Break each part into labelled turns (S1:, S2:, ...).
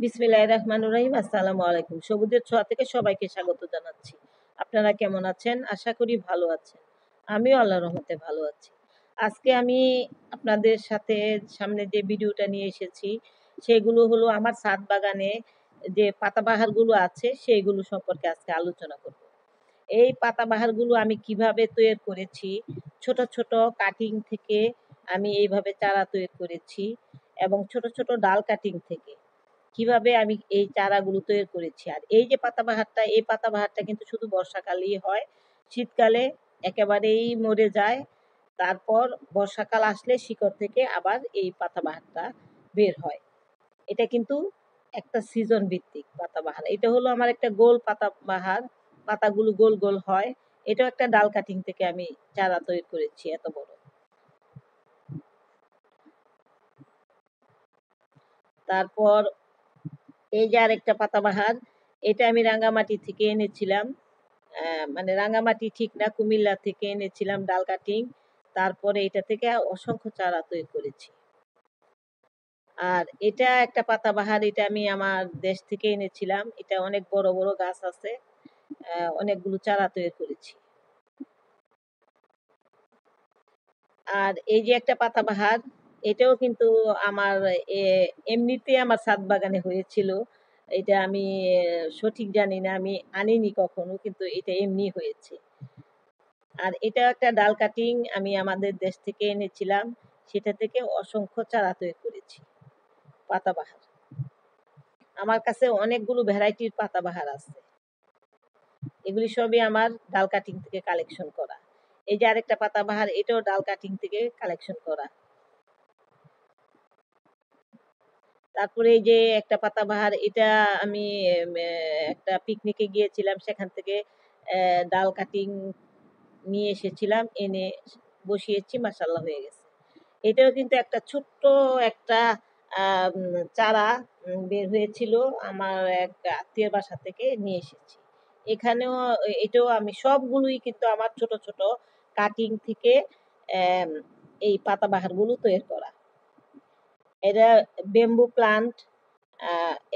S1: বিসমিল্লাহির রহমানির রহিম। আসসালামু আলাইকুম। সবুজের ছোঁয়া থেকে সবাইকে স্বাগত জানাচ্ছি। আপনারা কেমন আছেন? আশা করি ভালো আছেন। আমিও আল্লাহর রহমতে ভালো আছি। আজকে আমি আপনাদের সামনে যে ভিডিওটা নিয়ে এসেছি সেগুলো হলো আমার ছাদ বাগানে যে পাতাবাহারগুলো আছে সেইগুলো সম্পর্কে আজকে আলোচনা করব। এই পাতাবাহারগুলো আমি কিভাবে তৈরি করেছি, ছোট ছোট কাটিং থেকে আমি এইভাবে চারা তৈরি করেছি এবং ছোট ছোট ডাল কাটিং থেকে কিভাবে আমি এই চারাগুলো তৈরি করেছি। আর এই যে পাতাবাহারটা, এই পাতাবাহারটা কিন্তু শুধু বর্ষাকালেই হয়, শীতকালে একেবারেই মরে যায়। তারপর বর্ষাকাল আসলে শিকড় থেকে আবার এই পাতাবাহারটা বের হয়। এটা কিন্তু একটা সিজন ভিত্তিক পাতাবাহার। এটা হলো আমার একটা গোল পাতাবাহার, পাতাগুলো গোল গোল হয়। এটাও একটা ডাল কাটিং থেকে আমি চারা তৈরি করেছি এত বড়। তারপর এই যে আরেকটা পাতাবাহার, এটা আমি রাঙ্গামাটি থেকে এনেছিলাম। মানে রাঙ্গামাটি ঠিক না, কুমিল্লা থেকে এনেছিলাম ডাল কাটিং। তারপরে এটা থেকে অসংখ্য চারা তৈরি করেছি। আর এটা একটা পাতাবাহার, এটা আমি আমার দেশ থেকে এনেছিলাম। এটা অনেক বড় বড় গাছ আছে, অনেকগুলো চারা তৈরি করেছি। আর এই যে একটা পাতাবাহার, এটাও কিন্তু আমার এমনিতে আমার ছাদ বাগানে হয়েছিল। এটা আমি সঠিক জানি না, আমি আনিনি কখনো, কিন্তু এটা এমনি হয়েছে। আর এটা একটা ডাল কাটিং আমি আমাদের দেশ থেকে এনেছিলাম, সেটা থেকে অসংখ্য চারা তৈরি করেছি পাতাবাহার। আমার কাছে অনেকগুলো ভ্যারাইটির পাতাবাহার আছে, এগুলি সবই আমার ডাল কাটিং থেকে কালেকশন করা। এই যে আরেকটা পাতাবাহার, এটাও ডাল কাটিং থেকে কালেকশন করা। তারপরে এই যে একটা পাতাবাহার, এটা আমি একটা পিকনিকে গিয়েছিলাম, সেখান থেকে ডাল কাটিং নিয়ে এসেছিলাম, এনে বসিয়েছি, মাশাআল্লাহ হয়ে গেছে। এটাও কিন্তু একটা ছোট্ট একটা চারা বের হয়েছিল, আমার এক আত্মীয়ের বাসা থেকে নিয়ে এসেছি। এখানেও এটাও আমি সবগুলোই কিন্তু আমার ছোট ছোট কাটিং থেকে এই পাতাবাহারগুলো তৈরি করা। এটা বেম্বু প্লান্ট,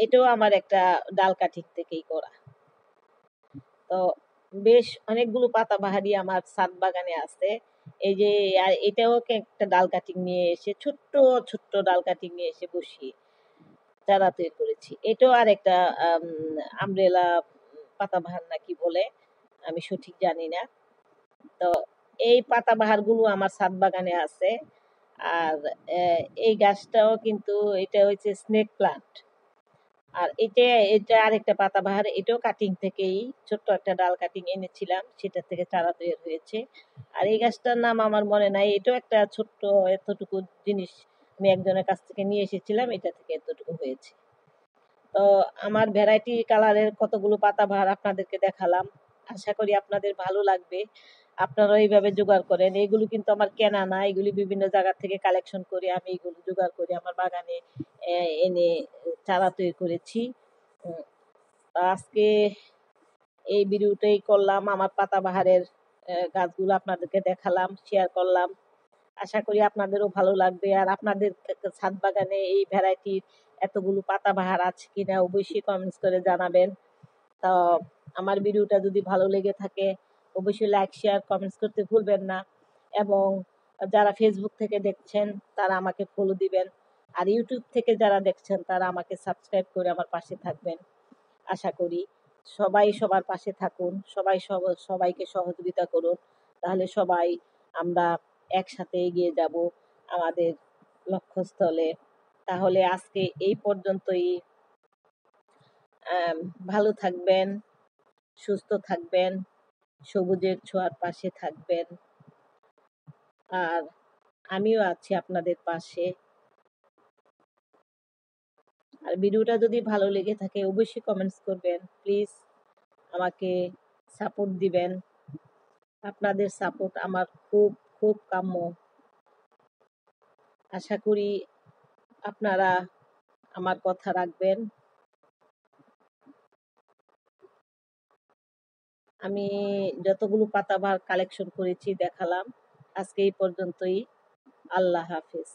S1: এটাও আমার একটা ডাল কাটিং থেকেই করা। তো বেশ অনেকগুলো পাতাবাহারি আমার ছাদ বাগানে আছে। এই যে আর এটাও একটা ডাল কাটিং নিয়ে এসে, ছোট্ট ছোট্ট ডাল কাটিং নিয়ে এসে বসিয়ে চারা তৈরি করেছি। এটাও আর একটা আমব্রেলা পাতাবাহার নাকি বলে, আমি সঠিক জানি না। তো এই পাতাবাহারগুলো আমার ছাদ বাগানে আছে। আর এই গাছটাও কিন্তু এটা হচ্ছে স্নেক প্লান্ট। আর এটা আরেকটা পাতাবাহার, এটাও কাটিং থেকেই ছোট্ট একটা ডাল কাটিং এনেছিলাম, সেটা থেকে চারা তৈরি হয়েছে। আর এই গাছটার নাম আমার মনে নাই, এটাও একটা ছোট্ট এতটুকু জিনিস আমি একজনের কাছ থেকে নিয়ে এসেছিলাম, এটা থেকে এতটুকু হয়েছে। তো আমার ভ্যারাইটি কালারের কতগুলো পাতাবাহার আপনাদেরকে দেখালাম, আশা করি আপনাদের ভালো লাগবে। আপনারা এইভাবে জোগাড় করেন, এগুলো কিন্তু আমার কেনা না, এগুলি বিভিন্ন জায়গা থেকে কালেকশন করে আমি এগুলো জোগাড় করে আমার বাগানে এনে চারা তৈরি করেছি। আজকে এই ভিডিওটাই করলাম, আমার পাতাবাহারের গাছগুলো আপনাদেরকে দেখালাম, শেয়ার করলাম। আশা করি আপনাদেরও ভালো লাগবে। আর আপনাদের ছাদ বাগানে এই ভ্যারাইটির এতগুলো পাতাবাহার আছে কিনা অবশ্যই কমেন্টস করে জানাবেন। তো আমার ভিডিওটা যদি ভালো লেগে থাকে অবশ্যই লাইক, শেয়ার, কমেন্টস করতে ভুলবেন না। এবং যারা ফেসবুক থেকে দেখছেন তারা আমাকে ফলো দিবেন। আর ইউটিউব থেকে যারা দেখছেন তারা আমাকে সাবস্ক্রাইব করে আমার পাশে থাকবেন। আশা করি সবাই সবার পাশে থাকুন, সবাই সবাইকে সহযোগিতা করুন, তাহলে সবাই আমরা একসাথে এগিয়ে যাব আমাদের লক্ষ্যস্থলে। তাহলে আজকে এই পর্যন্তই। ভালো থাকবেন, সুস্থ থাকবেন, সবুজের ছোঁয়ার পাশে থাকবেন। আর আমিও আছি আপনাদের পাশে। আর ভিডিওটা যদি ভালো লেগে থাকে অবশ্যই কমেন্টস করবেন, প্লিজ আমাকে সাপোর্ট দিবেন। আপনাদের সাপোর্ট আমার খুব খুব কাম্য। আশা করি আপনারা আমার কথা রাখবেন। আমি যতগুলো পাতাবাহার কালেকশন করেছি দেখালাম। আজকে এই পর্যন্তই। আল্লাহ হাফেজ।